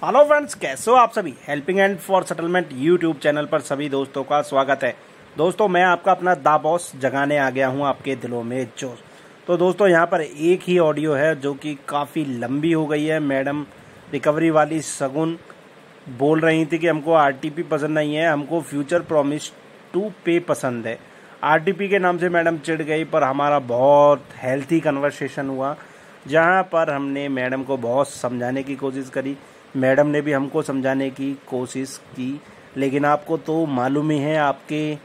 Hello friends, कैसे हो आप सभी। Helping and for settlement YouTube channel पर सभी दोस्तों का स्वागत है। दोस्तों, मैं आपका अपना दा बॉस जगाने आ गया हूं आपके दिलों में जोश। तो दोस्तों, यहां पर एक ही ऑडियो है जो कि काफ़ी लंबी हो गई है। मैडम रिकवरी वाली शगुन बोल रही थी कि हमको आरटीपी पसंद नहीं है, हमको फ्यूचर प्रॉमिस टू पे पसंद है। आरटीपी के नाम से मैडम चिढ़ गई, पर हमारा बहुत हेल्थी कन्वर्सेशन हुआ जहां पर हमने मैडम को बहुत समझाने की कोशिश करी। मैडम ने भी हमको समझाने की कोशिश की, लेकिन आपको तो मालूम ही है आपके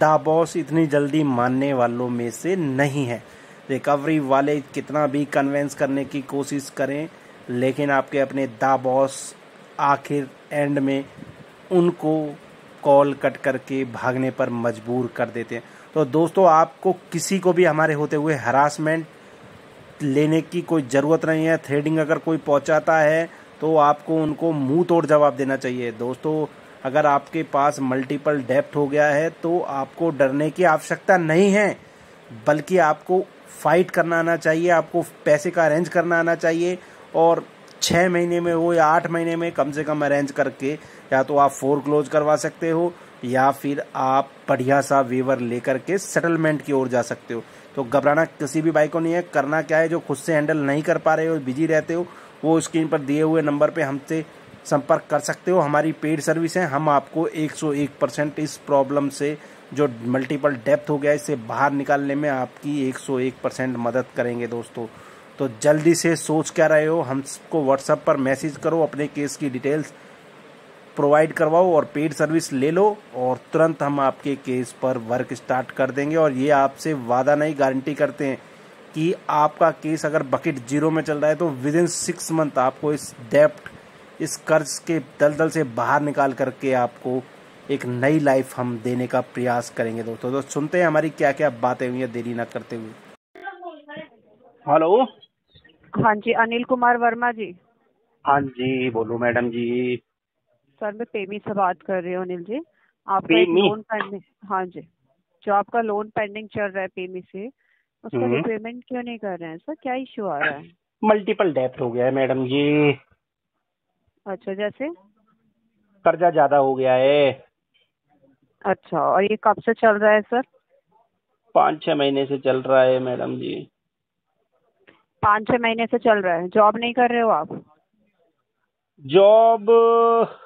दा बॉस इतनी जल्दी मानने वालों में से नहीं है। रिकवरी वाले कितना भी कन्वेंस करने की कोशिश करें, लेकिन आपके अपने दा बॉस आखिर एंड में उनको कॉल कट करके भागने पर मजबूर कर देते हैं। तो दोस्तों, आपको किसी को भी हमारे होते हुए हरासमेंट लेने की कोई ज़रूरत नहीं है। थ्रेडिंग अगर कोई पहुंचाता है तो आपको उनको मुंह तोड़ जवाब देना चाहिए। दोस्तों, अगर आपके पास मल्टीपल डेप्ट हो गया है तो आपको डरने की आवश्यकता नहीं है, बल्कि आपको फाइट करना आना चाहिए, आपको पैसे का अरेंज करना आना चाहिए। और 6 महीने में हो या 8 महीने में कम से कम अरेंज करके या तो आप फोरक्लोज करवा सकते हो या फिर आप बढ़िया सा वेवर लेकर के सेटलमेंट की ओर जा सकते हो। तो घबराना किसी भी भाई को नहीं है। करना क्या है, जो खुद से हैंडल नहीं कर पा रहे हो, बिजी रहते हो, वो स्क्रीन पर दिए हुए नंबर पे हमसे संपर्क कर सकते हो। हमारी पेड सर्विस है। हम आपको 101% इस प्रॉब्लम से, जो मल्टीपल डेप्थ हो गया, इससे बाहर निकालने में आपकी 101% मदद करेंगे दोस्तों। तो जल्दी से सोच क्या रहे हो, हमको व्हाट्सएप पर मैसेज करो, अपने केस की डिटेल्स प्रोवाइड करवाओ और पेड सर्विस ले लो, और तुरंत हम आपके केस पर वर्क स्टार्ट कर देंगे। और ये आपसे वादा नहीं, गारंटी करते हैं कि आपका केस अगर बकेट जीरो में चल रहा है तो विद इन 6 मंथ आपको इस डेप्ट, इस कर्ज के दलदल से बाहर निकाल करके आपको एक नई लाइफ हम देने का प्रयास करेंगे दोस्तों। तो सुनते हैं हमारी क्या क्या बातें हुई हैं, देरी ना करते हुए। हेलो। हाँ जी, अनिल कुमार वर्मा जी। हाँ जी, बोलो मैडम जी। सर, मैं पेमी से बात कर रही हूँ अनिल जी। आपका एक पेमी। Loan pending. हाँ जी। जो आपका लोन पेंडिंग चल रहा है पेमी से, उसका हम्म। रिपेमेंट क्यों नहीं कर रहे हैं सर? क्या इश्यू आ रहा है? मल्टीपल डेप्थ हो गया है मैडम जी। अच्छा, जैसे? कर्जा ज्यादा हो गया है। अच्छा, और ये कब से चल रहा है सर? 5-6 महीने से चल रहा है मैडम जी। 5-6 महीने से चल रहा है। जॉब नहीं कर रहे हो आप? जॉब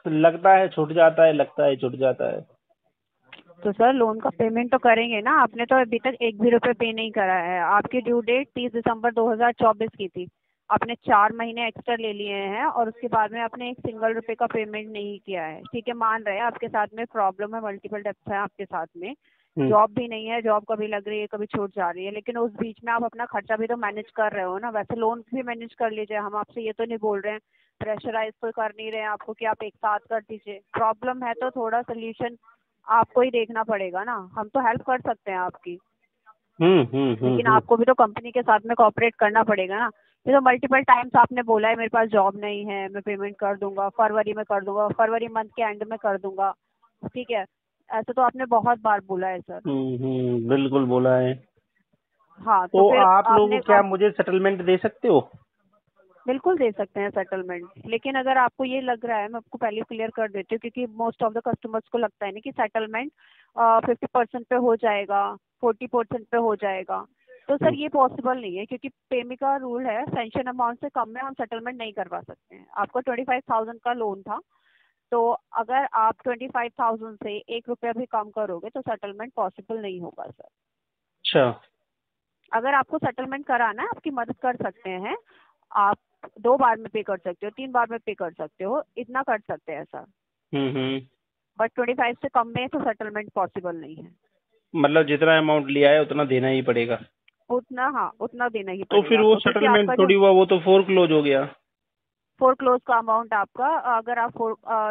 लगता है छूट जाता है, लगता है छूट जाता है। तो सर, लोन का पेमेंट तो करेंगे ना? आपने तो अभी तक एक भी रुपये पे नहीं करा है। आपकी ड्यू डेट 30 दिसंबर 2024 की थी। आपने 4 महीने एक्स्ट्रा ले लिए हैं और उसके बाद में आपने एक सिंगल रुपए का पेमेंट नहीं किया है। ठीक है, मान रहे हैं आपके साथ में प्रॉब्लम है, मल्टीपल डेप्थ है आपके साथ में। हम्म। जॉब भी नहीं है, जॉब कभी लग रही है कभी छूट जा रही है, लेकिन उस बीच में आप अपना खर्चा भी तो मैनेज कर रहे हो ना। वैसे लोन भी मैनेज कर लीजिए, हम आपसे ये तो नहीं बोल रहे हैं, प्रेशराइज तो कर नहीं रहे हैं आपको कि आप एक साथ कर दीजिए। प्रॉब्लम है तो थोड़ा सोल्यूशन आपको ही देखना पड़ेगा ना। हम तो हेल्प कर सकते हैं आपकी, लेकिन हम्म। आपको भी तो कंपनी के साथ में कोऑपरेट करना पड़ेगा ना। ये तो मल्टीपल टाइम्स आपने बोला है मेरे पास जॉब नहीं है, मैं पेमेंट कर दूंगा, फरवरी में कर दूंगा, फरवरी मंथ के एंड में कर दूंगा। ठीक है, ऐसे तो आपने बहुत बार बोला है सर। बिल्कुल बोला है। हाँ, तो तो फिर आप लोग आपने क्या आप मुझे सेटलमेंट दे सकते हो? बिल्कुल दे सकते हैं सेटलमेंट, लेकिन अगर आपको ये लग रहा है, मैं आपको पहले क्लियर कर देती हूँ, क्योंकि मोस्ट ऑफ द कस्टमर्स को लगता है ना कि सेटलमेंट 50% पे हो जाएगा, 40% पे हो जाएगा। तो सर, हम्म। ये पॉसिबल नहीं है, क्योंकि पेमी का रूल है सैंक्शन अमाउंट से कम में हम सेटलमेंट नहीं करवा सकते हैं। आपका 25,000 का लोन था, तो अगर आप 25,000 से 1 रुपया भी कम करोगे तो सेटलमेंट पॉसिबल नहीं होगा सर। अच्छा। अगर आपको सेटलमेंट कराना है, आपकी मदद कर सकते हैं। आप 2 बार में पे कर सकते हो, 3 बार में पे कर सकते हो, इतना कर सकते हैं सर। हम्म। बट 25 से कम में तो सेटलमेंट पॉसिबल नहीं है। मतलब जितना अमाउंट लिया है उतना देना ही पड़ेगा। उतना, हाँ, उतना देना ही तो फिर पड़ेगा वो आपको, क्योंकि सेटलमेंट आपका जो थोड़ी हुआ, वो तो फोरक्लोज हो गया। फोरक्लोज का अमाउंट आपका, अगर आप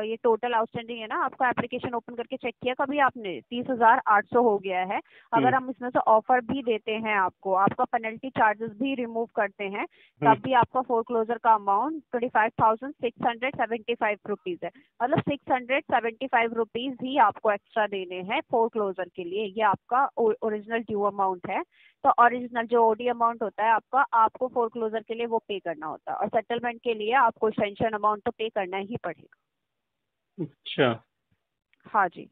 ये टोटल आउटस्टैंडिंग है ना, आपका एप्लीकेशन ओपन करके चेक किया कभी आपने? 30,800 हो गया है। हम्म। अगर हम इसमें से ऑफर भी देते हैं आपको, आपका पेनल्टी चार्जेस भी रिमूव करते हैं, हम्म। तब भी आपका फोरक्लोजर का अमाउंट 25,675 रुपीज है। मतलब 675 रुपीज ही आपको एक्स्ट्रा देने हैं फोरक्लोजर के लिए। ये आपका ओरिजिनल ड्यू अमाउंट है। तो ओरिजिनल जो ओडी अमाउंट होता है आपका, आपको फोरक्लोजर के लिए वो पे करना होता है, और सेटलमेंट के लिए आपको सेंक्शन अमाउंट तो पे करना ही पड़ेगा। अच्छा, हाँ जी।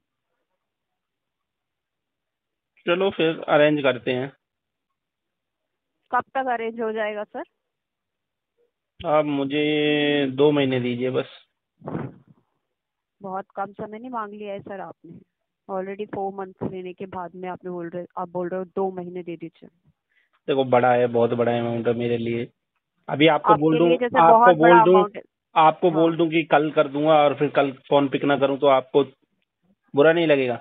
चलो फिर अरेंज करते हैं। कब तक अरेंज हो जाएगा सर? आप मुझे 2 महीने दीजिए बस। बहुत कम समय नहीं मांग लिया है सर आपने? ऑलरेडी 4 मंथ लेने के बाद में आपने आप बोल रहे हो 2 महीने दे दीजिए। देखो बड़ा है, बहुत बड़ा अमाउंट है मेरे लिए। अभी आपको बोल आपके दूं, लिए जैसे आपको बहुत बड़ा बोल दूं, अमाउंट है। आपको हाँ, बोल दूं कि कल कर दूंगा और फिर कल फोन पिक ना करूं तो आपको बुरा नहीं लगेगा?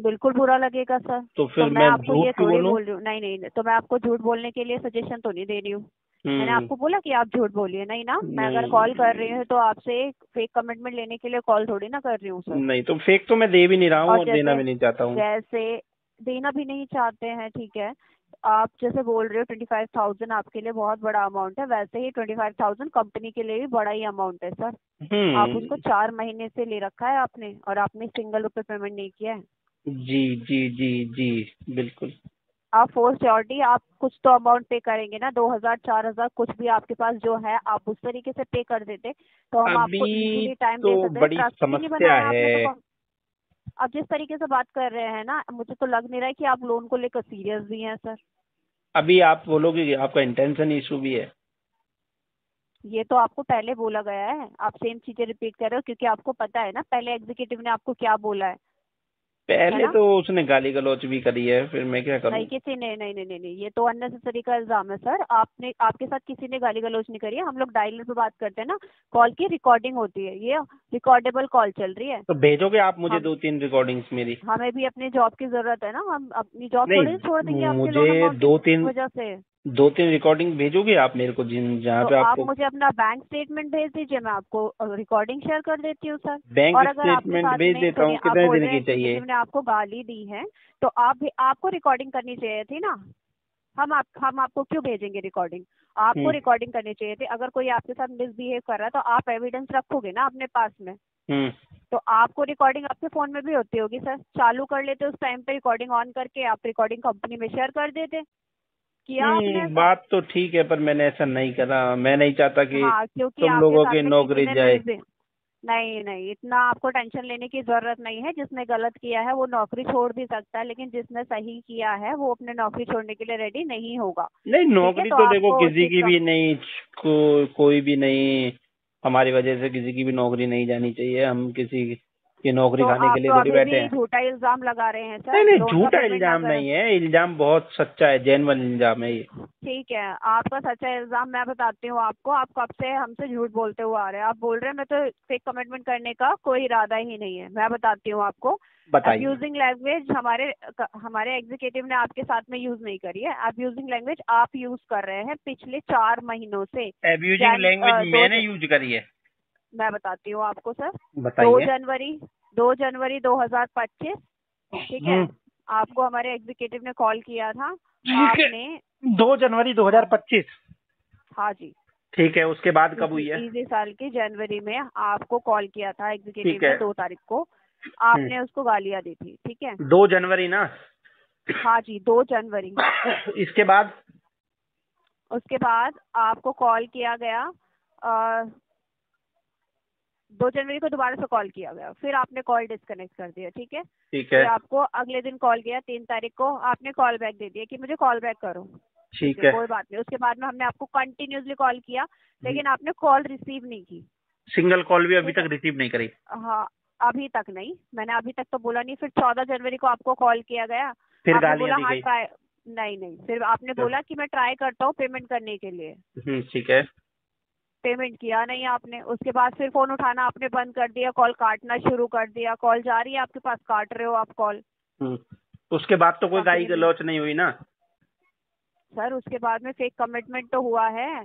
बिल्कुल बुरा लगेगा सर। तो तो फिर मैं मैं आपको झूठ ये क्यों थोड़ी बोलूं? बोल रही हूँ, नहीं नहीं, तो मैं आपको झूठ बोलने के लिए सजेशन तो नहीं दे रही हूँ। मैंने हम्म। आपको बोला कि आप झूठ बोलिए, नहीं ना? मैं अगर कॉल कर रही नहीं हूँ तो आपसे फेक कमिटमेंट लेने के लिए कॉल थोड़ी ना कर रही हूँ सर। नहीं, तो फेक तो मैं दे भी नहीं रहा हूँ और और देना जैसे भी नहीं चाहता हूँ। जैसे देना भी नहीं चाहते हैं, ठीक है। आप जैसे बोल रहे हो 25,000 आपके लिए बहुत बड़ा अमाउंट है, वैसे ही 25,000 कंपनी के लिए भी बड़ा ही अमाउंट है सर। आप उसको हम्म। 4 महीने से ले रखा है आपने, और आपने सिंगल रुपए पेमेंट नहीं किया है। जी जी जी जी, बिल्कुल। आप फोर श्योरिटी आप कुछ तो अमाउंट पे करेंगे ना, 2,000 4,000 कुछ भी आपके पास जो है, आप उस तरीके से पे कर देते तो हम आपको अभी इजीली टाइम तो दे सकते थे। बड़ी ट्रस्ट ही नहीं समस्या बनाया आपने है। तो। अब जिस तरीके से बात कर रहे हैं ना, मुझे तो लग नहीं रहा है कि आप लोन को लेकर सीरियस भी हैं सर। अभी आप बोलोगे कि आपका इंटेंशन इशू भी है। ये तो आपको पहले बोला गया है, आप सेम चीजें रिपीट कर रहे हो, क्योंकि आपको पता है ना पहले एग्जीक्यूटिव ने आपको क्या बोला है पहले ना? तो उसने गाली गलौच भी करी है, फिर मैं क्या करूं? नहीं, किसी ने नहीं नहीं नहीं नहीं, ये तो अननेसेसरी का इल्जाम है सर। आपने, आपके साथ किसी ने गाली गलौज नहीं करी है। हम लोग डायलर पे बात करते हैं ना, कॉल की रिकॉर्डिंग होती है, ये रिकॉर्डेबल कॉल चल रही है। तो भेजोगे आप मुझे हम 2-3 रिकॉर्डिंग्स मेरी? हमें भी अपनी जॉब की जरूरत है ना, हम अपनी जॉब नहीं, थोड़ी ना छोड़ देंगे आपके लोन मुझे अमाउंट की दो तीन वजह से। 2-3 रिकॉर्डिंग भेजोगे आप मेरे को, जिन जहाँ तो पे आप आपको मुझे अपना बैंक स्टेटमेंट भेज दीजिए, मैं आपको रिकॉर्डिंग शेयर कर देती हूँ सर। बैंक और अगर आपके स्टेटमेंट साथ भेज में, देता हूँ। सुनिए, आप कितने बोल दिन रहे हैं की चाहिए? एग्जीक्यूटिव ने आपको गाली दी है, तो आप भी, आपको रिकॉर्डिंग करनी चाहिए थी ना। हम आपको क्यों भेजेंगे रिकॉर्डिंग? आपको हम्म। रिकॉर्डिंग करनी चाहिए थी। अगर कोई आपके साथ मिसबिहेव कर रहा है तो आप एविडेंस रखोगे ना अपने पास में। हम्म। तो आपको रिकॉर्डिंग आपके फोन में भी होती होगी सर, चालू कर लेते उस टाइम पे रिकॉर्डिंग ऑन करके, आप रिकॉर्डिंग कंपनी में शेयर कर देते। किया आपने ऐसा? बात तो ठीक है, पर मैंने ऐसा नहीं करा। मैं नहीं चाहता कि हाँ, क्योंकि तुम आपके लोगों साथ की में किसी नौकरी ने जाए। नहीं नहीं, इतना आपको टेंशन लेने की जरूरत नहीं है। जिसने गलत किया है वो नौकरी छोड़ भी सकता है, लेकिन जिसने सही किया है वो अपने नौकरी छोड़ने के लिए रेडी नहीं होगा। नहीं, ठीक है, नौकरी तो तो देखो आपको उस किसी चीज की का, भी नहीं, कोई भी नहीं। हमारी वजह से किसी की भी नौकरी नहीं जानी चाहिए। हम किसी की नौकरी तो खाने के आप लिए तो थोड़ी अभी बैठे भी हैं। झूठा इल्जाम लगा रहे हैं नहीं सर, नहीं, लोन का झूठा पेमेंट ना इल्जाम कर। नहीं है, इल्जाम बहुत सच्चा है, जेन्युइन इल्जाम है ये। ठीक है, आपका सच्चा इल्जाम मैं बताती हूँ आपको। आप कब से हमसे झूठ बोलते हुए आ रहे हैं? आप बोल रहे हैं मैं तो फेक कमिटमेंट करने का कोई इरादा ही नहीं है। मैं बताती हूँ आपको। बताइए। अब्यूजिंग लैंग्वेज हमारे एग्जीक्यूटिव ने आपके साथ में यूज नहीं करी है। अब्यूजिंग लैंग्वेज आप यूज कर रहे हैं पिछले 4 महीनों से। एब्यूजिंग लैंग्वेज दो, मैंने यूज करी है? मैं बताती हूँ आपको सर। दो बताइए। जनवरी 2 जनवरी 2025, ठीक है, हम्म। आपको हमारे एग्जीक्यूटिव ने कॉल किया था। ठीक है। आपने, 2 जनवरी हाँ, 2025। हाँ जी, ठीक है, उसके बाद कब इसी हुई है? इसी साल की जनवरी में आपको कॉल किया था ठीक एग्जीक्यूटिव है। ने, 2 तारीख को। हम्म। आपने उसको गालियां दी थी, ठीक है। 2 जनवरी ना? हाँ जी, 2 जनवरी। इसके बाद? उसके बाद आपको कॉल किया गया, 2 जनवरी को दोबारा से कॉल किया गया, फिर आपने कॉल डिस्कनेक्ट कर दिया, ठीक है। ठीक है। फिर आपको अगले दिन कॉल किया 3 तारीख को, आपने कॉल बैक दे दिया कि मुझे कॉल बैक करो। ठीक ठीक है, है। कोई बात नहीं। उसके बाद में हमने आपको कंटिन्यूसली कॉल किया, लेकिन आपने कॉल रिसीव नहीं की। सिंगल कॉल भी अभी ठीक है, तक रिसीव नहीं करी? हाँ, अभी तक नहीं, मैंने अभी तक तो बोला नहीं। फिर 14 जनवरी को आपको कॉल किया गया, फिर आपने गालियां बोला दी हाँ गई? ट्राई, नहीं नहीं, फिर आपने तो बोला कि मैं ट्राई करता हूँ पेमेंट करने के लिए। ठीक है। पेमेंट किया नहीं आपने। उसके बाद फिर फोन उठाना आपने बंद कर दिया, कॉल काटना शुरू कर दिया। कॉल जा रही है आपके पास, काट रहे हो आप कॉल। हम्म। उसके बाद तो कोई गाली कंपनी में, गलौच नहीं हुई ना? सर उसके बाद में फेक कमिटमेंट तो हुआ है।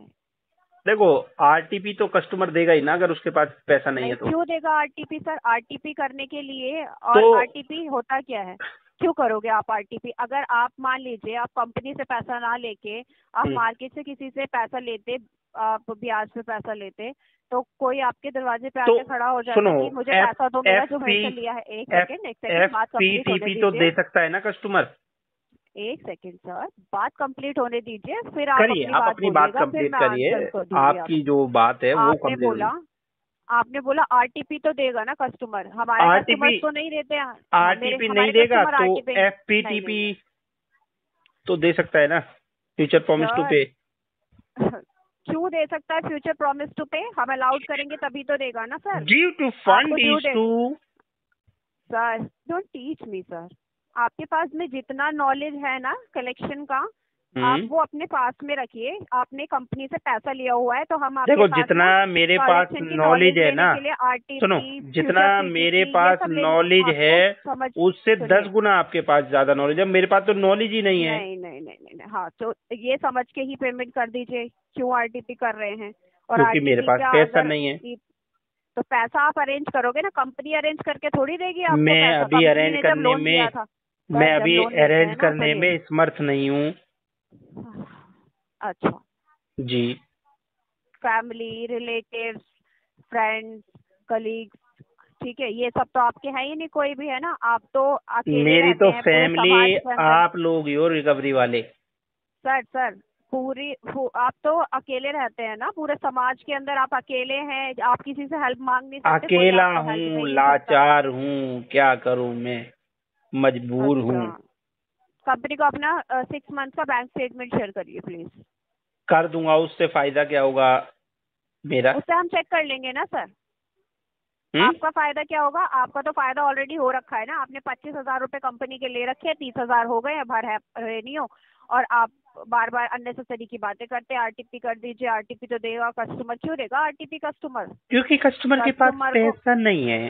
देखो, आरटीपी तो कस्टमर देगा ही ना, अगर उसके पास पैसा नहीं नहीं, है तो। क्यों देगा आरटीपी सर? आरटीपी करने के लिए, तो और आरटीपी होता क्या है? क्यों करोगे आप आरटीपी? अगर आप मान लीजिए आप कंपनी से पैसा ना लेके आप हम्म, मार्केट से किसी से पैसा लेते, आप ब्याज पे पैसा लेते, तो कोई आपके दरवाजे पे तो आके खड़ा हो सुनो, जाता कि मुझे एफ पैसा दो मेरा एफ जो मेरे पी से लिया है। एक एफ सेकंड, एफ बात पी कंप्लीट होने टीपी तो दीजिए। दे सकता है ना कस्टमर? एक सेकंड सर, बात कंप्लीट होने दीजिए, फिर आप करिए, अपनी आप बात अपनी बात बोलिएगा, फिर कंप्लीट मैं करिए। आंसर को दूंगी आप। आपकी जो बात है वो आपने कंप्लीट बोला होगी। आपने बोला आरटीपी तो देगा ना कस्टमर, हमारे आरटीपी कस्टमर्स तो नहीं देते हैं। आरटीपी नहीं हमारे देगा कस्टमर तो आरटीपी नहीं एफपीटीपी नहीं तो दे सकता है ना, फ्यूचर प्रॉमिस टू सर। पे। क्यों दे सकता है फ्यूचर प्रॉमिस टू पे? हम अलाउड करेंगे तभी तो देगा ना सर। ड्यू टू आपको fund due is date to. Sir, don't teach me sir. आपके पास में जितना नॉलेज है ना कलेक्शन का, आप वो अपने पास में रखिए। आपने कंपनी से पैसा लिया हुआ है, तो हम आपके देखो, पास जितना ना मेरे पास कलेक्शन की नॉलेज नॉलेज है लेने ना, के लिए सुनो, आरटीपी, जितना फ्यूचर मेरे पीटीपी ये पास सब लेने नॉलेज है आपको समझ। उससे 10 सुनिए, गुना आपके पास ज्यादा नॉलेज है। मेरे पास तो नॉलेज ही नहीं है। नहीं नहीं नहीं नहीं नहीं, हाँ तो ये समझ के ही पेमेंट कर दीजिए क्यों आरटीपी कर रहे हैं। और क्योंकि मेरे आरटीपी पास का पैसा अगर नहीं है। तो पैसा आप अरेंज करोगे ना, कंपनी अरेंज करके थोड़ी देगी आपको मैं पैसा। अभी कंपनी अरेंज ने जब करने लोन दिया में था, मैं सर जब अभी लोन लेते अरेंज हैं ना, करने सुनिए। में समर्थ नहीं हूँ। अच्छा, जी। फैमिली, रिलेटिव्स, फ्रेंड्स, कलीग्स, ठीक है, ये सब तो आपके हैं ही नहीं, कोई भी है ना। आप तो अकेले मेरी रहते तो हैं पूरे फैमिली समाज के अंदर। आप लोग ही हो, रिकवरी वाले। सर आप तो अकेले रहते हैं ना पूरे समाज के अंदर। आप अकेले हैं, आप किसी से हेल्प मांग नहीं सकते, कोई अकेला आपको हेल्प दे हूँ, नहीं सकता। लाचार हूँ, क्या करूँ मैं, मजबूर हूँ। अच्छा, कंपनी को अपना 6 मंथ का बैंक स्टेटमेंट शेयर करिए प्लीज। कर दूंगा, उससे फायदा क्या होगा मेरा? उससे हम चेक कर लेंगे ना सर। हम्म। आपका फायदा क्या होगा? आपका तो फायदा ऑलरेडी हो रखा है ना। आपने 25,000 रुपए कंपनी के ले रखे हैं, 30,000 हो गए हैं, भर है रेनियो। और आप बार बार अननेसेसरी की बातें करते हैं। आरटीपी कर दीजिए, आरटीपी तो देगा कस्टमर। क्यों देगा आरटीपी कस्टमर? क्योंकि कस्टमर के पास कस्टमर को पैसा नहीं है।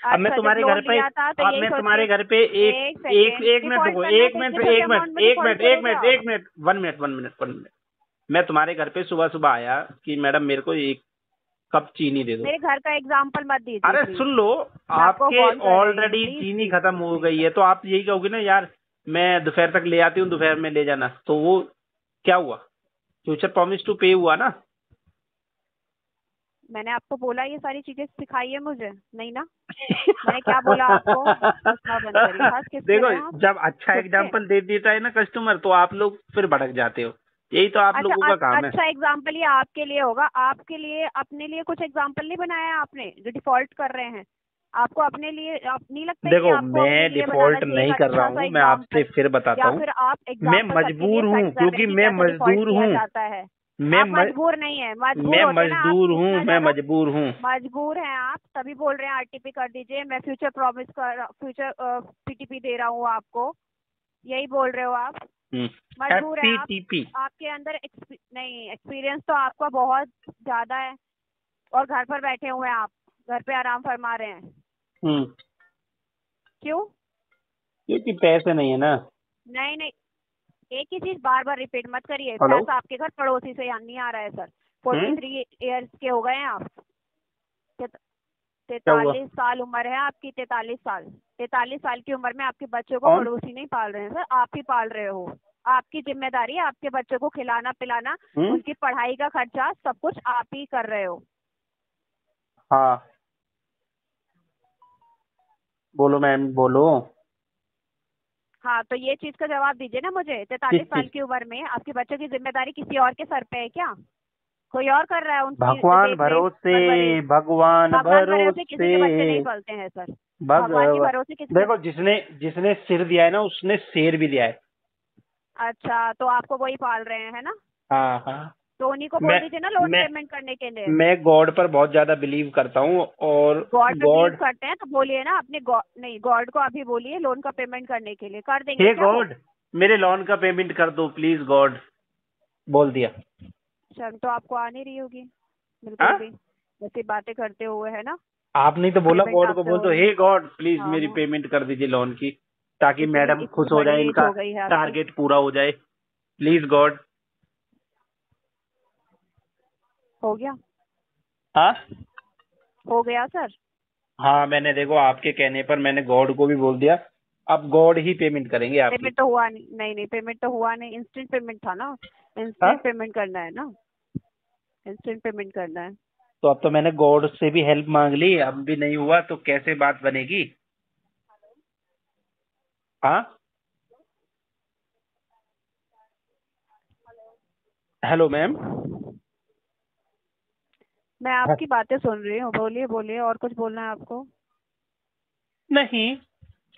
अब मैं अच्छा, जब तुम्हारे घर लोन पे लिया था तो अब यही मैं सोच के। तुम्हारे घर पे एक एक एक सेकेंड, एक मिनट डिफॉल्ट रुको, करना है एक तो मिनट इतने छोटे एक मिनट अमाउंट में एक डिफॉल्ट मिनट एक करोगे मिनट आप? एक मिनट 1 मिनट 1 मिनट 1 मिनट। मैं तुम्हारे घर पे सुबह सुबह आया कि मैडम मेरे को 1 कप चीनी दे दो। मेरे घर का एग्जाम्पल मत दीजिए अरे प्लीज। सुन लो, मैं आपको आपके कॉल कर रही हूँ, ऑलरेडी प्लीज चीनी प्लीज खत्म प्लीज हो प्लीज। गई है, तो आप यही कहोगे ना यार, मैं दोपहर तक ले आती हूँ, दोपहर में ले जाना। तो वो क्या हुआ? फ्यूचर प्रॉमिस टू पे हुआ ना। मैंने आपको बोला ये सारी चीजें सिखाई है मुझे? नहीं ना। मैंने क्या बोला आपको? हंसना बंद करिए। हंस किसके देखो, रहे हैं आप? जब अच्छा खुद पे? एग्जाम्पल दे देता है ना कस्टमर, तो आप लोग फिर भड़क जाते हो। यही तो आप अच्छा लोगों का काम है। अच्छा एग्जाम्पल ये आपके लिए होगा। आपके लिए अपने लिए कुछ एग्जाम्पल नहीं बनाया है आपने जो डिफॉल्ट कर रहे हैं? आपको अपने लिए आप नहीं लगता है कि देखो, आपको अपने मैं लिए बनाना डिफॉल्ट चाहिए एक नहीं कर रहा अच्छा सा हूँ, मैं आपसे एग्जाम्पल? फिर बताता या हूँ। फिर आप मैं एग्जाम्पल सबके लिए मजबूर सेट हूँ कर रहे क्योंकि हैं कि मैं कैसे डिफॉल्ट मजदूर किया हूँ। जाता है? मैं आप मजबूर नहीं है, मजबूर मैं होते ना आप मजदूर हूँ, इतना मैं ज्यादा। मजबूर हूँ। मजबूर हैं आप तभी बोल रहे हैं आरटीपी कर दीजिए, मैं फ्यूचर प्रॉमिस कर फ्यूचर पीटीपी दे रहा हूँ आपको, यही बोल रहे हो आप? मजबूर हैं आप। एफपीटीपी। आपके अंदर नहीं, एक्सपीरियंस तो आपका बहुत ज्यादा है। और घर पर बैठे हुए हैं आप, घर पे आराम फरमा रहे हैं। हम्म। क्यों? क्योंकि पैसे नहीं है ना। नहीं नहीं, एक ही चीज बार बार रिपीट मत करिए। हेलो। पैसा आपके घर पड़ोसी से यहाँ नहीं आ रहा है सर। हम्म। 43 ईयर्स के हो गए हैं आप। क्या हुआ? 43 साल उम्र है आपकी, 43 साल। 43 साल की उम्र में आपके बच्चों को कौन? पड़ोसी नहीं पाल रहे हैं सर, आप ही पाल रहे हो। आपकी जिम्मेदारी है आपके बच्चों को खिलाना पिलाना, हम्म। उनकी पढ़ाई का खर्चा सब कुछ आप ही कर रहे हो। हाँ, बोलो मैम, बोलो। हाँ, तो ये चीज का जवाब दीजिए ना मुझे। किस 43 साल चीज? की उम्र में आपके बच्चों की जिम्मेदारी किसी और के सर पे है क्या? कोई और कर रहा है उनकी भगवान देख रेख भरोसे, परवरिश? भगवान भगवान भरोसे किसी भरोसे। के बच्चे नहीं पलते हैं सर। भग भगवान के भरोसे किसी के। देखो, जिसने जिसने सिर दिया है ना, उसने शेर भी दिया है। अच्छा, तो आपको वही पाल रहे हैं है ना? हाँ हाँ। तो उन्हीं को बोल मैं दीजिए ना लोन मैं पेमेंट करने के लिए। मैं गॉड पर बहुत ज्यादा बिलीव करता हूँ, और गॉड पे बिलीव गॉड, करते हैं तो बोलिए ना अपने गॉड, नहीं गॉड को अभी बोलिए लोन का पेमेंट करने के लिए। कर देंगे हे क्या वो? गॉड, मेरे लोन का पेमेंट कर दो प्लीज गॉड। बोल दिया। शर्म तो आपको आ नहीं रही होगी बिल्कुल हाँ, भी, जैसी बातें करते हुए है ना। आपने तो बोला पेमेंट गॉड को आपसे बोल हो दो, रही है। हे गॉड प्लीज हाँ मेरी हाँ। पेमेंट कर दीजिए लोन की, ताकि इतनी मैडम इतनी खुश हो जाए, बड़ी एज इनका हो गई है आपकी। टारगेट पूरा हो जाए। Please God. हो गया? हाँ हो गया सर? हाँ, मैंने देखो आपके कहने पर मैंने गॉड को भी बोल दिया। अब गॉड ही पेमेंट करेंगे आपकी। पेमेंट तो हुआ नहीं, नहीं नहीं पेमेंट तो हुआ नहीं। इंस्टेंट पेमेंट था ना, हाँ, इंस्टेंट पेमेंट करना है ना, इंस्टेंट पेमेंट करना है। तो अब तो मैंने गॉड से भी हेल्प मांग ली, अब भी नहीं हुआ तो कैसे बात बनेगी? हाँ, हेलो मैम। मैं आपकी बातें सुन रही हूँ, बोलिए बोलिए, और कुछ बोलना है आपको? नहीं,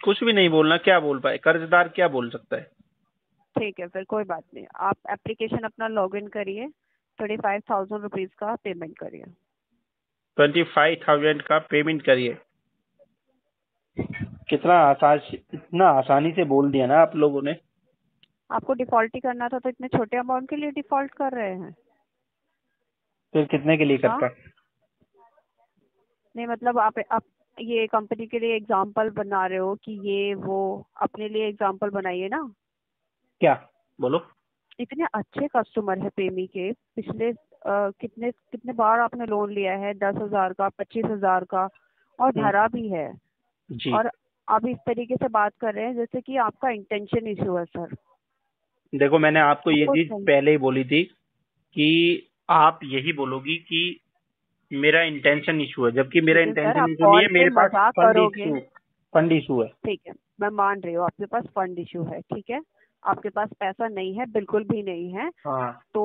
कुछ भी नहीं बोलना, क्या बोल पाए, कर्जदार क्या बोल सकता है। ठीक है, फिर कोई बात नहीं। आप एप्लीकेशन अपना लॉग इन करिए, 25,000 रुपीज़ का पेमेंट करिए। 25,000 का पेमेंट करिए। कितना आसान, इतना आसानी से बोल दिया ना आप लोगों ने। आपको डिफ़ॉल्ट ही करना था तो इतने छोटे अमाउंट के लिए डिफ़ॉल्ट कर रहे हैं? फिर कितने के लिए हाँ, करता। नहीं मतलब आप ये कंपनी के लिए एग्जाम्पल बना रहे हो कि ये वो, अपने लिए एग्जाम्पल बनाइए ना। क्या, बोलो। इतने अच्छे कस्टमर है पेमी के। पिछले कितने कितने बार आपने लोन लिया है, 10,000 का, 25,000 का, और हम्म, भरा भी है। जी। और आप इस तरीके से बात कर रहे हैं जैसे कि आपका इंटेंशन इशू है सर। देखो, मैंने आपको ये वो चीज सही। पहले ही बोली थी कि आप यही बोलोगी कि मेरा इंटेंशन इशू है, जबकि मेरा देखिए सर, इंटेंशन आप इशू नहीं कॉल है, पे मेरे पास मजाक फंड करोगे। इशू, फंड इशू है। ठीक है, मैं मान रही हूँ आपके पास फंड इशू है, ठीक है। आपके पास पैसा नहीं है, बिल्कुल भी नहीं है। हाँ, तो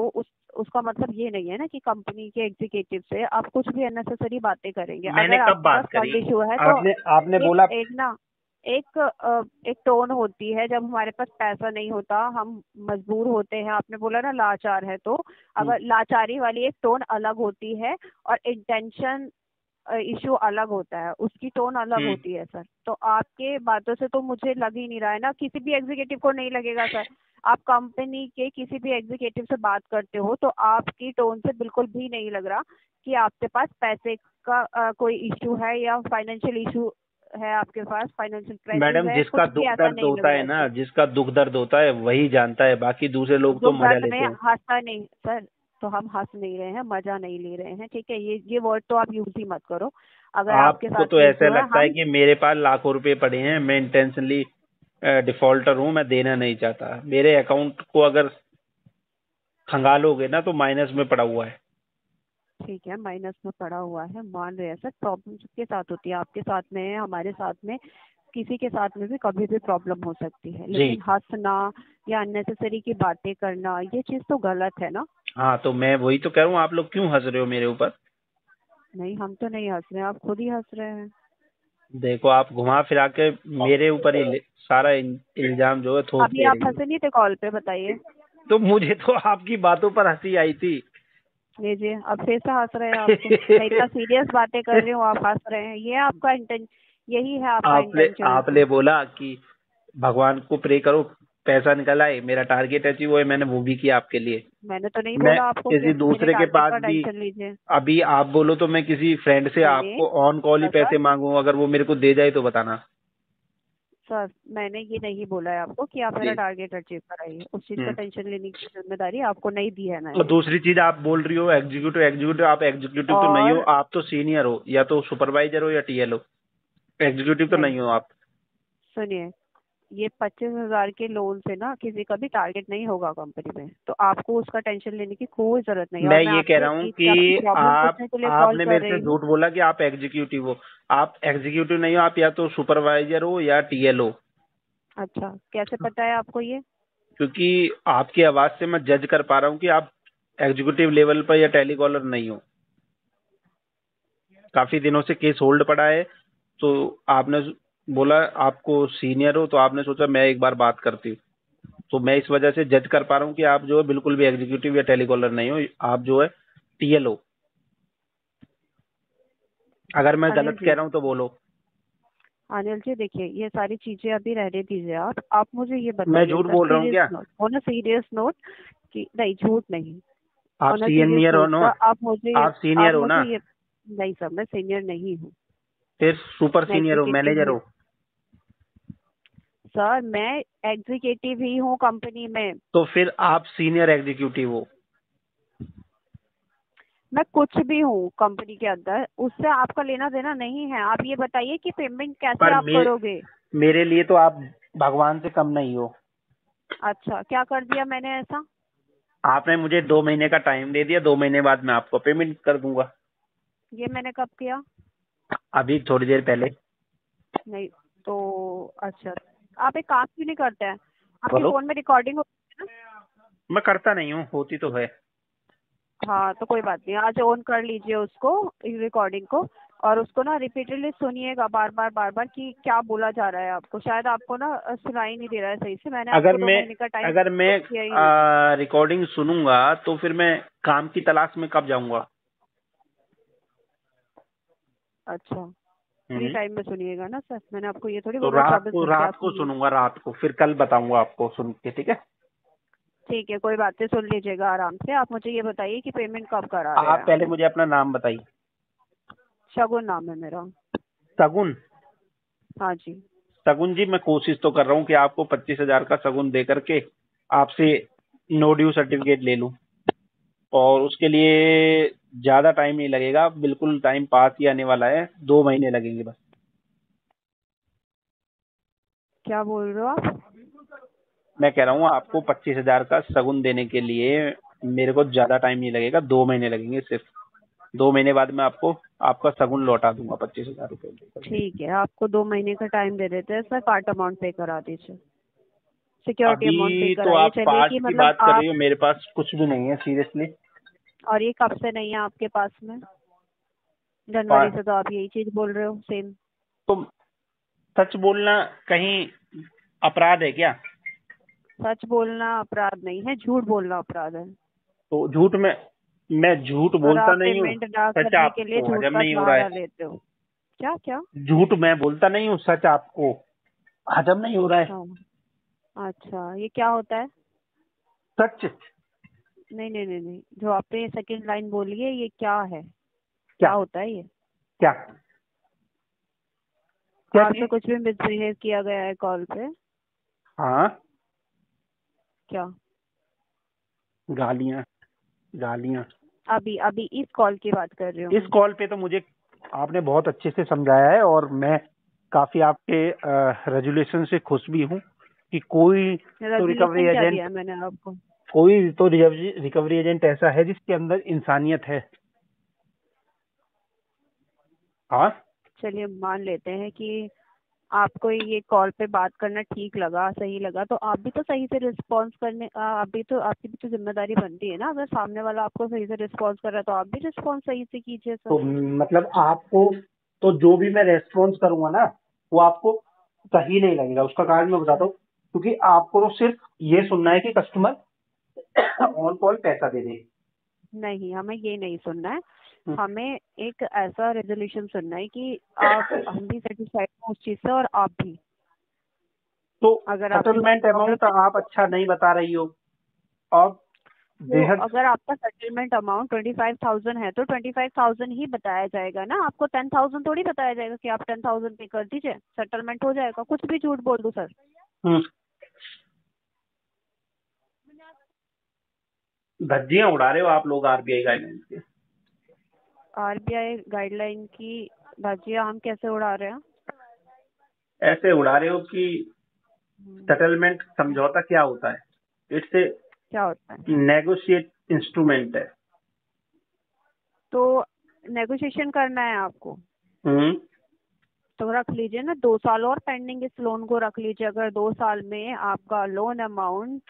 उसका मतलब ये नहीं है ना कि कंपनी के एग्जीक्यूटिव से आप कुछ भी अननेसेसरी बातें करेंगे। मैंने अगर कब आपके पास बात करी। फंड इशू है तो आपने आपने एक बोला। एक ना एक एक टोन होती है जब हमारे पास पैसा नहीं होता, हम मजबूर होते हैं। आपने बोला ना लाचार है, तो हम्म, अगर लाचारी वाली एक टोन अलग होती है और इंटेंशन इशू अलग होता है, उसकी टोन अलग हम्म, होती है सर। तो आपके बातों से तो मुझे लग ही नहीं रहा है ना, किसी भी एग्जीक्यूटिव को नहीं लगेगा सर। आप कंपनी के किसी भी एग्जीक्यूटिव से बात करते हो तो आपकी टोन से बिल्कुल भी नहीं लग रहा कि आपके पास पैसे का कोई इशू है या फाइनेंशियल इशू है, आपके पास फाइनेंशियल क्राइसिस मैडम, है, जिसका कुछ भी दुख ऐसा दर्द नहीं होता लग है रहा है ना, सर। जिसका दुख दर्द होता है वही जानता है, बाकी दूसरे लोग तो दुख मजा दर्द में लेते हैं। हंसता नहीं सर। तो हम हंस नहीं रहे हैं, मजा नहीं ले रहे हैं, ठीक है। ये वर्ड तो आप यूज ही मत करो। अगर आपके आपको साथ तो ये ऐसा इशू है, लगता है हम कि मेरे पास लाखों रुपए पड़े हैं, मैं इंटेंशनली डिफॉल्टर हूं, मैं देना नहीं चाहता। मेरे अकाउंट को अगर खंगालोगे ना तो माइनस में पड़ा हुआ है। ठीक है, माइनस में पड़ा हुआ है, मान रहे हैं सर। प्रॉब्लम सबके साथ होती है, आपके साथ में है, हमारे साथ में, किसी के साथ में भी कभी भी प्रॉब्लम हो सकती है। जी। लेकिन हंसना या अननेसेसरी की बातें करना, ये चीज तो गलत है ना। हाँ, तो मैं वही तो कह रहा हूँ, आप लोग क्यों हंस रहे हो मेरे ऊपर। नहीं, हम तो नहीं हंस रहे हैं, आप खुद ही हंस रहे हैं। देखो, आप घुमा फिरा के मेरे ऊपर ही सारा इल्जाम जो है थोप अभी दे आप रही हो। हंसे नहीं थे कॉल पे, बताइए। तो मुझे तो आपकी बातों पर हंसी आई थी। लीजिए, अब फिर से हंस रहे हैं आप तो। मैं इतना सीरियस बातें कर रही हूँ, आप हंस रहे हैं। ये आपका इंटेंशन, यही है आपका आपने इंटेंशन इशू। आपने बोला कि भगवान को प्रे करो, पैसा निकल आए, मेरा टारगेट अचीव हुआ है, मैंने वो भी किया आपके लिए। मैंने तो नहीं मैं बोला आपको कि किसी मेरे दूसरे के टारगेट पास का भी, टेंशन लीजिए। अभी आप बोलो तो मैं किसी फ्रेंड से मैंने आपको ऑन कॉल ही सर पैसे मांगू, अगर वो मेरे को दे जाए तो बताना। सर मैंने ये नहीं बोला है आपको कि आप मेरा जी। टारगेट अचीव कराइए। उस चीज़ का हम्म। टेंशन लेने की जिम्मेदारी आपको नहीं दी है और मैंने। दूसरी चीज आप बोल रही हो एग्जीक्यूटिव एग्जीक्यूटिव, आप एग्जीक्यूटिव तो नहीं हो, और आप तो सीनियर हो, या तो सुपरवाइजर हो या टीएल हो। एग्जीक्यूटिव तो नहीं, नहीं हो आप। सुनिए, ये 25,000 के लोन से ना किसी का भी टारगेट नहीं होगा कंपनी में, तो आपको उसका टेंशन लेने की कोई जरूरत नहीं है। मैं और मैं ये कह आपसे रहा हूँ एक आपकी कि प्रॉब्लम आप पूछने के लिए कॉल आपने कर मेरे से रही हूँ। झूठ बोला कि आप एग्जीक्यूटिव हो। आप एग्जीक्यूटिव नहीं हो, आप या तो सुपरवाइजर हो या टीएल हो। अच्छा, कैसे पता है आपको ये? क्योंकि आपकी आवाज से मैं जज कर पा रहा हूँ कि आप एग्जीक्यूटिव लेवल पर या टेलीकॉलर नहीं हो। काफी दिनों से केस होल्ड पड़ा है, तो आपने बोला आपको सीनियर हो, तो आपने सोचा मैं एक बार बात करती हूँ। तो मैं इस वजह से जज कर पा रहा हूँ कि आप जो है बिल्कुल भी एग्जीक्यूटिव या टेलीकॉलर नहीं हो, आप जो है टीएल हो। अगर मैं अनिल गलत कह जी, रहा हूँ तो बोलो। अनिल जी देखिए, ये सारी चीजें अभी रहने दीजिए। आप मुझे ये मैं बताइए झूठ सर, बोल रहा हूँ सीरियस क्या। Note, on a serious note, कि नहीं, झूठ नहीं। आप ऑन अ सीरियस सीनियर हो नोट ना। सर, आप सीनियर आप हो ना। मुझे ये, नहीं सर, मैं सीनियर नहीं हूँ। फिर सुपर मैं सीनियर हो, एग्जीक्यूटिव मैनेजर ही, हो। सर मैं एग्जीक्यूटिव ही हूँ कंपनी में। तो फिर आप सीनियर एग्जीक्यूटिव हो। मैं कुछ भी हूँ कंपनी के अंदर, उससे आपका लेना देना नहीं है। आप ये बताइए कि पेमेंट कैसे पर आप करोगे? मेरे लिए तो आप भगवान से कम नहीं हो। अच्छा, क्या कर दिया मैंने ऐसा? आपने मुझे 2 महीने का टाइम दे दिया, 2 महीने बाद मैं आपको पेमेंट कर दूंगा। ये मैंने कब किया? अभी थोड़ी देर पहले। नहीं तो, अच्छा, आप एक काम क्यों नहीं करते हैं? आपके बोलो। फोन में रिकॉर्डिंग होती है ना? मैं करता नहीं हूँ, होती तो है। हाँ तो कोई बात नहीं, आज ऑन कर लीजिए उसको, रिकॉर्डिंग को, और उसको ना रिपीटेडली सुनिएगा बार बार कि क्या बोला जा रहा है आपको। शायद आपको ना सुनाई नहीं दे रहा है सही से। मैंने अगर आपको 2 मैं महीने का टाइम अगर मैं किया ही नहीं। रिकॉर्डिंग सुनूंगा तो फिर मैं काम की तलाश में कब जाऊंगा? अच्छा, फ्री हम्म। टाइम में सुनिएगा ना सर, मैंने आपको ये थोड़ी तो बोला 24 घंटे आप रात को सुनिए। सुनूंगा, रात को, फिर कल बताऊंगा आपको सुन के, ठीक है? ठीक है, कोई बात नहीं, सुन लीजिएगा आराम से। आप मुझे ये बताइए कि पेमेंट कब करा रहे हैं आप आप? पहले मुझे अपना नाम बताइए। शगुन नाम है मेरा। सगुन। हाँ जी। सगुन जी, मैं कोशिश तो कर रहा हूँ कि आपको 25,000 का सगुन दे करके आपसे नो ड्यू सर्टिफिकेट ले लूं, और उसके लिए ज्यादा टाइम नहीं लगेगा, बिल्कुल टाइम पास ही आने वाला है, 2 महीने लगेंगे बस। क्या बोल रहे हो आप? मैं कह रहा हूँ आपको 25,000 का सगुन देने के लिए मेरे को ज्यादा टाइम नहीं लगेगा, 2 महीने लगेंगे सिर्फ। 2 महीने बाद मैं आपको आपका सगुन लौटा दूंगा 25,000 रुपये लेकर। ठीक है, आपको 2 महीने का टाइम दे देते हैं सर, पार्ट अमाउंट पे करा दीजिए, सिक्योरिटी अमाउंट पे अभी तो कराइए। आप चलिए पार्ट कि की मतलब बात कर आप, रही हो, मेरे पास कुछ भी नहीं है सीरियसली। और ये कब से नहीं है आपके पास में? जनवरी तो से तो आप यही चीज बोल रहे हो सेम। सच बोलना कहीं अपराध है क्या? सच बोलना अपराध नहीं है, झूठ बोलना अपराध है। तो मैं झूठ और बोलता आप नहीं हूँ। पेमेंट ना सच करने के लिए आपको झूठ हजम का नहीं हो रहा सहारा है। लेते हो। क्या क्या? झूठ मैं बोलता नहीं हूँ, सच आपको हजम नहीं हो रहा है। हाँ, अच्छा, ये क्या होता है? सच। नहीं नहीं नहीं नहीं, जो आपने सेकंड लाइन बोली है ये क्या है? क्या? क्या होता है ये? क्या? क्या आपसे चीज? कुछ भी मिसबिहेव किया गया है कॉल पे? हाँ। क्या? गालियां। गालियां। अभी अभी इस कॉल की बात कर रही हूँ इस मैं। कॉल पे तो मुझे आपने बहुत अच्छे से समझाया है, और मैं काफी आपके रेजुलेशन से खुश भी हूँ कि रेजोल्यूशन क्या दिया है मैंने आपको? कोई तो रिकवरी एजेंट ऐसा है जिसके अंदर इंसानियत है। हाँ। चलिए मान लेते हैं कि आपको ये कॉल पे बात करना ठीक लगा, सही लगा, तो आप भी तो सही से रिस्पॉन्स करने, आप भी तो, आपकी भी तो जिम्मेदारी बनती है ना। अगर सामने वाला आपको सही से रिस्पॉन्स कर रहा है तो आप भी रिस्पॉन्स सही से कीजिए सर। तो मतलब आपको, तो जो भी मैं रेस्पॉन्स करूंगा ना, वो आपको सही नहीं लगेगा। उसका कारण मैं बताता हूँ, क्योंकि आपको तो सिर्फ ये सुनना है कि कस्टमर ऑन कॉल पैसा दे दे। नहीं, हमें ये नहीं सुनना है। हम्म। हमें एक ऐसा रेजोल्यूशन सुनना है कि आप, हम भी सेटिस्फाइड हो उस चीज से और आप भी। तो अगर आपके साथ सेटलमेंट प्रॉब्लम अमाउंट है आप अच्छा नहीं बता रही हो। और तो, बेहद। अगर आपका सेटलमेंट अमाउंट 25,000 है तो 25,000 ही बताया जाएगा ना। आपको 10,000 थोड़ी बताया जाएगा कि आप 10,000 पे कर दीजिए, सेटलमेंट हो जाएगा। कुछ भी झूठ बोल दूं सर? हम्म। धज्जियां उड़ा रहे हो आप लोग आरबीआई गाइडलाइंस के। आरबीआई गाइडलाइन की धज्जियां हम कैसे उड़ा रहे हैं? ऐसे उड़ा रहे हो कि सेटलमेंट समझौता क्या होता है? इट्स ए क्या होता है? नेगोशिएट इंस्ट्रूमेंट है। तो नेगोशिएशन करना है आपको हम्म। तो रख लीजिए ना, 2 साल और पेंडिंग इस लोन को रख लीजिए। अगर 2 साल में आपका लोन अमाउंट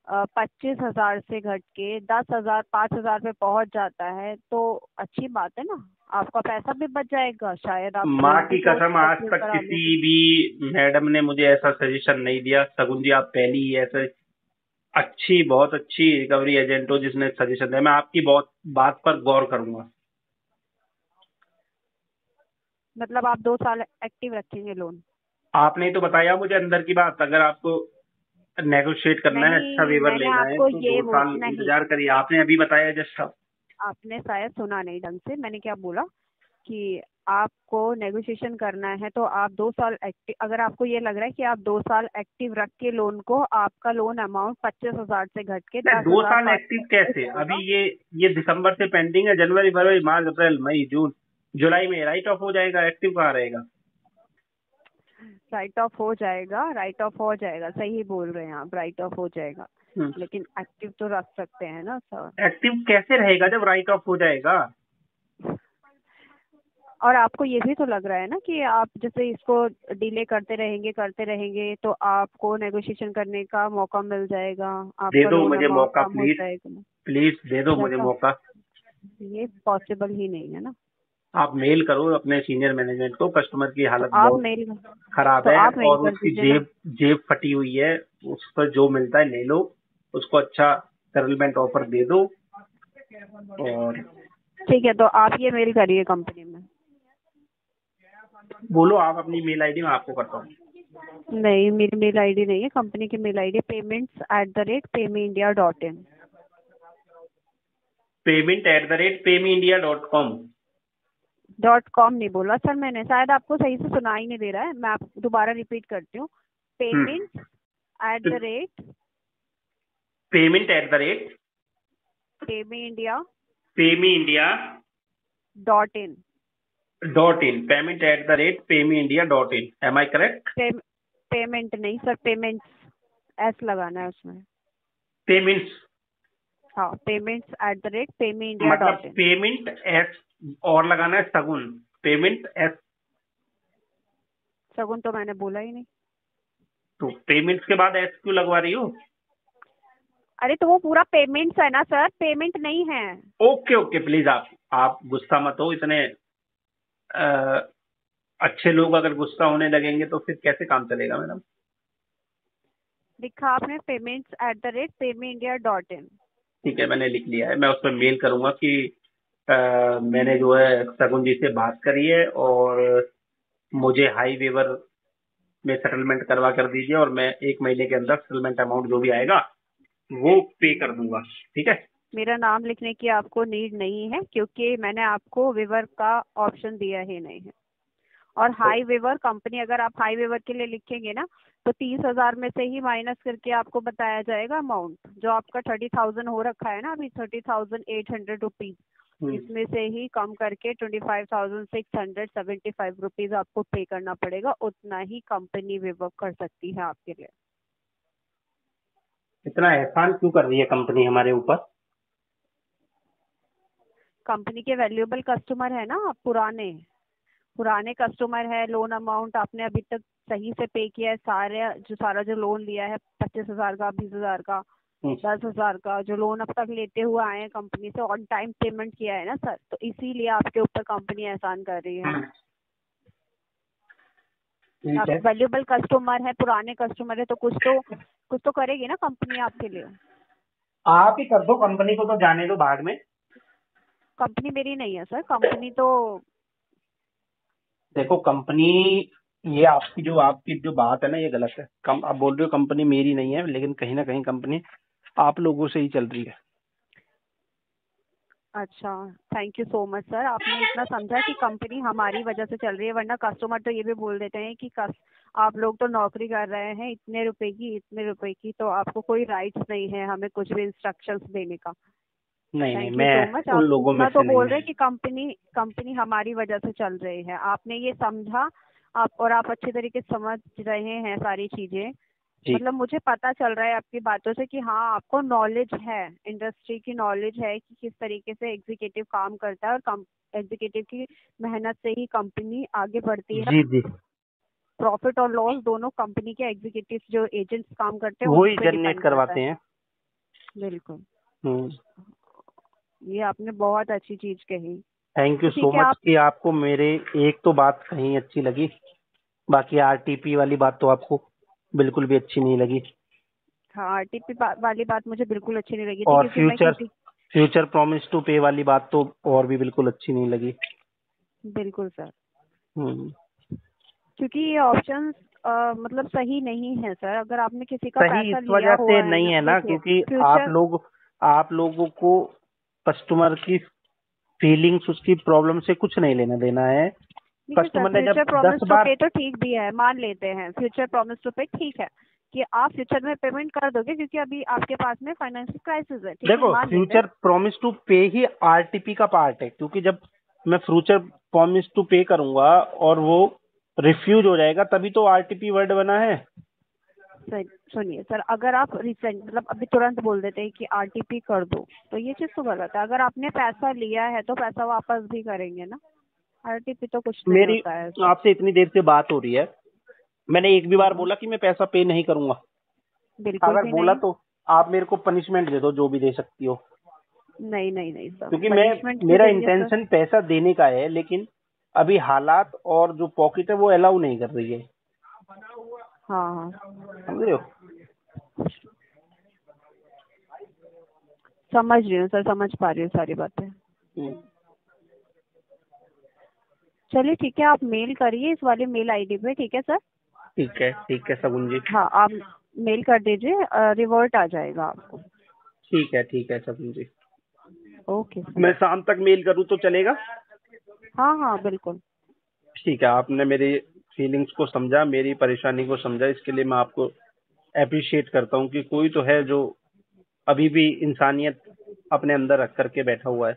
25,000 से घट के 10,000, 5,000 पे पहुंच जाता है तो अच्छी बात है ना। आपका पैसा भी बच जाएगा, शायद आप माँ लोन भी की तो कसम, आज एक्टिव तक करा किसी लेंगे। भी मैडम ने मुझे ऐसा सजेशन नहीं दिया। सगुन जी, आप पहली ही ऐसे अच्छी, बहुत अच्छी रिकवरी एजेंट हो जिसने सजेशन दिया। मैं आपकी बहुत बात पर गौर करूंगा। मतलब आप 2 साल एक्टिव रखेंगे लोन? आपने ही तो बताया मुझे अंदर की बात। अगर आपको नेगोशिएट करना है, अच्छा नहीं, वेवर मैंने लेना है, आपको तो ये दो बोल साल नहीं, इंतजार करिए। आपने अभी बताया जस्ट अब। आपने शायद सुना नहीं ढंग से। मैंने क्या बोला कि आपको नेगोशिएशन करना है तो आप 2 साल एक्टिव, अगर आपको ये लग रहा है कि आप 2 साल एक्टिव रख के लोन को, आपका लोन अमाउंट 25,000 से घट के नहीं, दस दो हजार साल पाँच एक्टिव हो कैसे? अभी जाएगा। ये दिसंबर से पेंडिंग है। जनवरी, फरवरी, मार्च, अप्रैल, मई, जून, जुलाई में राइट ऑफ हो जाएगा। एक्टिव कहाँ रहेगा? राइट ऑफ हो जाएगा, राइट ऑफ हो जाएगा, सही बोल रहे हैं आप, राइट ऑफ हो जाएगा। लेकिन एक्टिव तो रख सकते हैं ना सर। एक्टिव कैसे रहेगा जब राइट ऑफ हो जाएगा? और आपको ये भी तो लग रहा है ना कि आप जैसे इसको डिले करते रहेंगे तो आपको नेगोशिएशन करने का मौका मिल जाएगा, दे आपका दो लोन मुझे अमाउंट मौका कम हो प्लीज। जाएगा। प्लीज दे दो मुझे कैसा? मौका। ये पॉसिबल ही नहीं है ना। आप मेल करो अपने सीनियर मैनेजमेंट को, कस्टमर की तो हालत आप बहुत मेल खराब तो है आप मेल और कर उसकी दीजिए ना। जेब जेब फटी हुई है। उस पर जो मिलता है ले लो, उसको अच्छा सेटलमेंट ऑफर दे दो। और ठीक है, तो आप ये मेल करिए कंपनी में। बोलो आप अपनी मेल आईडी, मैं आपको करता हूँ। नहीं, मेरी मेल आईडी नहीं है, कंपनी की mail ID payments@paymeeindia.in। payment@paymeindia.com। .com नहीं बोला सर मैंने, शायद आपको सही से सुना ही नहीं दे रहा है, मैं आप दोबारा रिपीट करती हूँ। Payments at the rate payment@paymeindia paymeindia.in। payment@paymeindia.in। Am I correct? Payment नहीं सर, पेमेंट्स एस लगाना है उसमें। पेमेंट्स हाँ, मतलब payments@paymeindia.in। पेमेंट एस और लगाना है सगुन, पेमेंट एस। सगुन तो मैंने बोला ही नहीं। तो पेमेंट्स के बाद एस क्यों लगवा रही हो? अरे तो वो पूरा पेमेंट्स है ना सर, पेमेंट नहीं है। ओके ओके, प्लीज आप गुस्सा मत हो। इतने अ, अच्छे लोग अगर गुस्सा होने लगेंगे तो फिर कैसे काम चलेगा मैडम? लिखा आपने payments@paymeindia.in। ठीक है, मैंने लिख लिया है। मैं उस पर मेल करूंगा कि मैंने जो है सगुन जी से बात करी है और मुझे हाई वेवर में सेटलमेंट करवा कर दीजिए और मैं 1 महीने के अंदर सेटलमेंट अमाउंट जो भी आएगा वो पे कर दूंगा। ठीक है? मेरा नाम लिखने की आपको नीड नहीं है, क्योंकि मैंने आपको विवर का ऑप्शन दिया ही नहीं है। और हाई वेवर कंपनी, अगर आप हाई वेवर के लिए लिखेंगे ना, तो 30,000 में से ही माइनस करके आपको बताया जाएगा अमाउंट। जो आपका 30,000 हो रखा है ना अभी, 30,800 रुपीज, इसमें से ही कम करके 25,675 रुपीज आपको पे करना पड़ेगा। उतना ही कंपनी विवर कर सकती है आपके लिए। इतना एहसान क्यों कर रही है कंपनी हमारे ऊपर? कंपनी के वैल्यूएबल कस्टमर है ना आप, पुराने पुराने कस्टमर है। लोन अमाउंट आपने अभी तक सही से पे किया है, सारा जो लोन लिया है, 25,000 का, 20,000 का, 10,000 का, जो लोन अब तक लेते हुए आए हैं कंपनी से, ऑन टाइम पेमेंट किया है ना सर, तो इसीलिए आपके ऊपर कंपनी एहसान कर रही है। आप वैल्यूएबल कस्टमर है, पुराने कस्टमर है, तो कुछ तो करेगी ना कंपनी आपके लिए। आप ही कर दो, कंपनी को तो जाने दो भाग में। कंपनी मेरी नहीं है सर, कंपनी तो देखो कंपनी, ये आपकी जो बात है ना ये गलत है। आप बोल रहे हो कंपनी मेरी नहीं है, लेकिन कहीं ना कहीं कंपनी आप लोगों से ही चल रही है। अच्छा, thank you so much sir, आपने इतना समझा कि कंपनी हमारी वजह से चल रही है। वरना कस्टमर तो ये भी बोल देते हैं कि आप लोग तो नौकरी कर रहे हैं इतने रुपए की, तो आपको कोई राइट्स नहीं है हमें कुछ भी इंस्ट्रक्शंस देने का। नहीं नहीं, थैंक यू सो मैं मच। उन आप लोगों में इतना से तो नहीं बोल हूँ। रहे हैं कि कंपनी हमारी वजह से चल रही है, आपने ये समझा। आप अच्छे तरीके से समझ रहे हैं सारी चीजें। जी। मतलब मुझे पता चल रहा है आपकी बातों से कि हाँ, आपको नॉलेज है, इंडस्ट्री की नॉलेज है कि किस तरीके से एग्जीक्यूटिव काम करता है, और एग्जीक्यूटिव की मेहनत से ही कंपनी आगे बढ़ती है। जी जी, प्रॉफिट और लॉस दोनों कंपनी के एग्जीक्यूटिव जो एजेंट्स काम करते हैं वो उन ही पे जनरेट डिपेंड करता करवाते है। हैं। बिल्कुल, हम्म। ये आपने बहुत अच्छी चीज कही। थैंक यू तो सो ठीक है मच आप, कि आपको मेरे एक तो बात कहीं अच्छी लगी, बाकी आरटीपी वाली बात तो आपको बिल्कुल भी अच्छी नहीं लगी। हाँ, आरटीपी वाली बात मुझे बिल्कुल अच्छी नहीं लगी थी, और क्योंकि मैं फ्यूचर किसी फ्यूचर प्रॉमिस टू पे वाली बात तो और भी बिल्कुल अच्छी नहीं लगी। बिल्कुल सर, हम्म। क्योंकि ये ऑप्शंस मतलब सही नहीं है सर। अगर आपने किसी का सही पैसा इस लिया वजह से हुआ है नहीं ना, है ना देखिए क्योंकि फ्यूचर, आप लोगों को कस्टमर की फीलिंग्स, उसकी प्रॉब्लम से कुछ नहीं लेना देना है। देखिए सर, कस्टमर ने जब फ्यूचर 10 प्रॉमिस टू बार पे तो ठीक भी है, मान लेते हैं फ्यूचर प्रॉमिस टू पे ठीक है कि आप फ्यूचर में पेमेंट कर दोगे, क्योंकि अभी आपके पास में फाइनेंशियल क्राइसिस है, ठीक है, देखो, मान लेते हैं। फ्यूचर प्रॉमिस टू पे ही आरटीपी का पार्ट है, क्योंकि जब मैं फ्यूचर प्रॉमिस टू पे करूंगा और वो रिफ्यूज हो जाएगा तभी तो आरटीपी वर्ड बना है। सर सुनिए सर, अगर आप रिसेंट मतलब अभी तुरंत बोल देते हैं कि आरटीपी कर दो, तो ये चीज तो गलत है। अगर आपने पैसा लिया है तो पैसा वापस भी करेंगे ना, आरटीपी तो कुछ नहीं मेरी होता है ऐसा। आपसे इतनी देर से बात हो रही है, मैंने एक भी बार हाँ, बोला कि मैं पैसा पे नहीं करूंगा? बिल्कुल अगर भी बोला नहीं। तो आप मेरे को पनिशमेंट दे दो, जो भी दे सकती हो। नहीं नहीं नहीं सर, क्योंकि पनिशमेंट भी मेरा देंगे सर। इंटेंशन पैसा देने का है, लेकिन अभी हालात और जो पॉकेट है वो अलाउ नहीं कर रही है। हाँ हाँ, समझ रहे हो? समझ रही हूँ सर, समझ पा रही हूँ सारी बातें। हम्म, चलिए ठीक है, आप मेल करिए इस वाले मेल आईडी पे, ठीक है सर। ठीक है शगुन जी। हाँ, आप मेल कर दीजिए, रिवर्ट आ जाएगा आपको। ठीक है शगुन जी। Okay sir. मैं शाम तक मेल करूँ तो चलेगा? हाँ हाँ बिल्कुल। ठीक है, आपने मेरी फीलिंग्स को समझा, मेरी परेशानी को समझा, इसके लिए मैं आपको अप्रिशिएट करता हूँ कि कोई तो है जो अभी भी इंसानियत अपने अंदर रख करके बैठा हुआ है।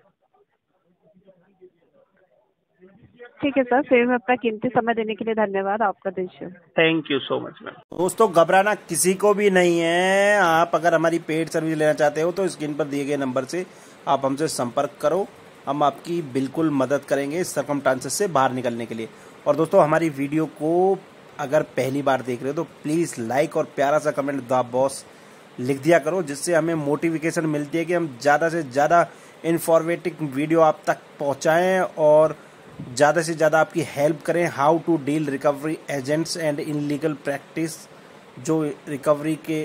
ठीक है सर, फिर मैं अपना कीमती समय देने के लिए धन्यवाद, आपका दिन शुभ। Thank you so much ma'am. दोस्तों घबराना किसी को भी नहीं है। आप अगर हमारी पेड सर्विस लेना चाहते हो तो स्क्रीन पर दिए गए नंबर से आप हमसे संपर्क करो, हम आपकी बिल्कुल मदद करेंगे इस सर्कमस्टांसेस से बाहर निकलने के लिए। और दोस्तों हमारी वीडियो को अगर पहली बार देख रहे हो तो प्लीज़ लाइक और प्यारा सा कमेंट द बॉस लिख दिया करो, जिससे हमें मोटिवेशन मिलती है कि हम ज़्यादा से ज़्यादा इन्फॉर्मेटिव वीडियो आप तक पहुँचाएँ और ज़्यादा से ज़्यादा आपकी हेल्प करें। How to deal recovery agents and illegal practice, जो रिकवरी के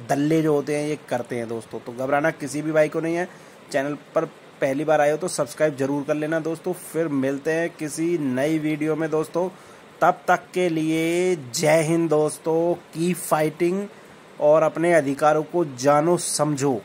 दल्ले जो होते हैं ये करते हैं दोस्तों। तो घबराना किसी भी भाई को नहीं है। चैनल पर पहली बार आए हो तो सब्सक्राइब जरूर कर लेना दोस्तों। फिर मिलते हैं किसी नई वीडियो में दोस्तों, तब तक के लिए जय हिंद दोस्तों। की फाइटिंग और अपने अधिकारों को जानो समझो।